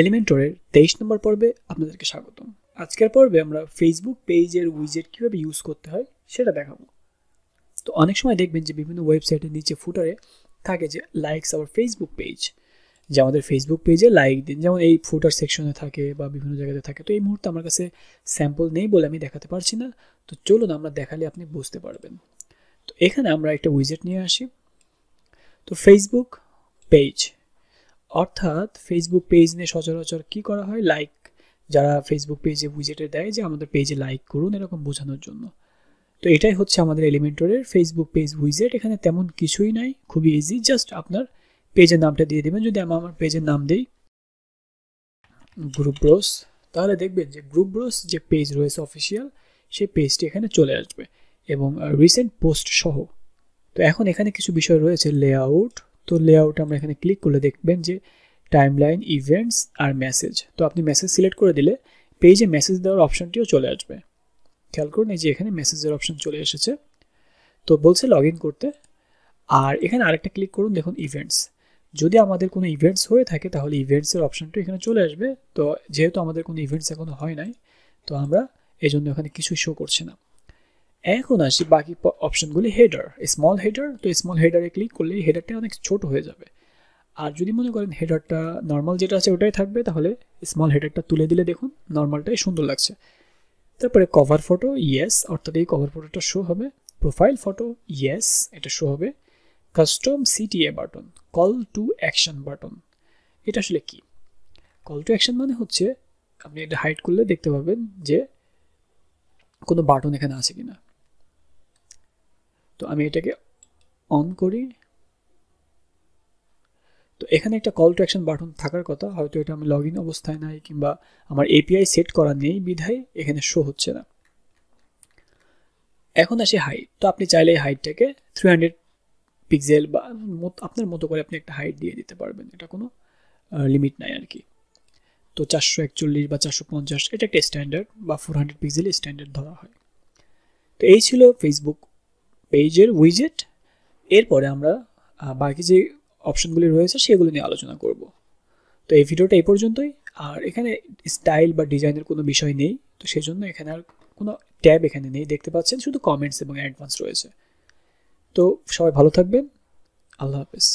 এলিমেন্টরের 23 নম্বর পর্বে আপনাদেরকে স্বাগতম। আজকের পর্বে আমরা ফেসবুক পেজের উইজেট কীভাবে ইউজ করতে হয় সেটা দেখাবো। তো অনেক সময় দেখবেন যে বিভিন্ন ওয়েবসাইটের নিচে ফুটারে থাকে যে লাইকস আওয়ার ফেসবুক পেজ, যে আমাদের ফেসবুক পেজে লাইক দিন, যেমন এই ফুটার সেকশনে থাকে বা বিভিন্ন জায়গাতে থাকে। তো এই মুহূর্তে আমার কাছে স্যাম্পল নেই বলে আমি দেখাতে পারছি না, তো চলুন আমরা দেখালে আপনি বুঝতে পারবেন। তো এখানে আমরা একটা উইজেট নিয়ে আসি। তো ফেসবুক পেজ অর্থাৎ ফেসবুক পেজ নিয়ে সচরাচর কি করা হয়, লাইক, যারা ফেসবুক পেজে উইজেটে দেয় যে আমাদের পেজে লাইক করুন এরকম বোঝানোর জন্য। তো এটাই হচ্ছে আমাদের এলিমেন্টরের ফেসবুক পেজ উইজেট। এখানে তেমন কিছুই নাই, খুবই ইজি, জাস্ট আপনার পেজের নামটা দিয়ে দেবেন। যদি আমি আমার পেজের নাম দিই গ্রুপ ব্রোস, তাহলে দেখবেন যে গ্রুপ ব্রোস যে পেজ রয়েছে অফিসিয়াল, সেই পেজটি এখানে চলে আসবে এবং রিসেন্ট পোস্ট সহ। তো এখন এখানে কিছু বিষয় রয়েছে, লেআউট। তো লেআউট আমরা এখানে ক্লিক করলে দেখবেন যে টাইমলাইন, ইভেন্টস আর মেসেজ। তো আপনি মেসেজ সিলেক্ট করে দিলে পেজে মেসেজ দেওয়ার অপশনটিও চলে আসবে। খেয়াল করুন এই যে এখানে মেসেজের অপশন চলে এসেছে। তো বলছে লগ ইন করতে, আর এখানে আরেকটা ক্লিক করুন, দেখুন ইভেন্টস। যদি আমাদের কোনো ইভেন্টস হয়ে থাকে তাহলে ইভেন্টসের অপশনটা এখানে চলে আসবে। তো যেহেতু আমাদের কোনো ইভেন্টস এখনো হয় নাই, তো আমরা এই জন্য এখানে কিছুই শো করছে না। এখন আসি বাকি অপশনগুলি। Header, small header. তো স্মল হেডারে ক্লিক করলে হেডারটা অনেক ছোট হয়ে যাবে। আর যদি মনে করেন হেডারটা নর্মাল যেটা আছে ওটাই থাকবে, তাহলে স্মল হেডারটা তুলে দিলে দেখুন নর্মালটাই সুন্দর লাগছে। তারপরে কভার ফটো, ইয়েস, অর্থাৎ এই কভার ফটোটা শো হবে। প্রোফাইল ফটো, ইয়েস, এটা শো হবে। Custom CTA button, call to action button. এটা আসলে কি? কল টু অ্যাকশন মানে হচ্ছে আপনি এটা হাইড করলে দেখতে পাবেন যে কোনো বাটন এখানে আছে কিনা। তো আমি এটাকে অন করি। তো এখানে একটা কল টু অ্যাকশন বাটন থাকার কথা, হয়তো এটা আমি লগ ইন অবস্থায় নাই কিংবা আমার এপিআই সেট করা নেই বিধায় এখানে শো হচ্ছে না। এখন আসি হাইট। তো আপনি চাইলে এই হাইটটাকে 300 পিক্সেল বা আপনার মতো করে আপনি একটা হাইট দিয়ে দিতে পারবেন, এটা কোনো লিমিট নাই আর কি। তো 441 বা 450 এটা একটা স্ট্যান্ডার্ড, বা 400 পিক্সেল স্ট্যান্ডার্ড ধরা হয়। তো এই ছিল ফেসবুক পেজের উইজেট। এরপরে আমরা বাকি যে অপশনগুলি রয়েছে সেগুলো নিয়ে আলোচনা করব। তো এই ভিডিওটা এই পর্যন্তই। আর এখানে স্টাইল বা ডিজাইনের কোনো বিষয় নেই, তো সেই জন্য এখানে আর কোনো ট্যাব এখানে নেই, দেখতে পাচ্ছেন শুধু কমেন্টস এবং অ্যাডভান্স রয়েছে। তো সবাই ভালো থাকবেন, আল্লাহ হাফেজ।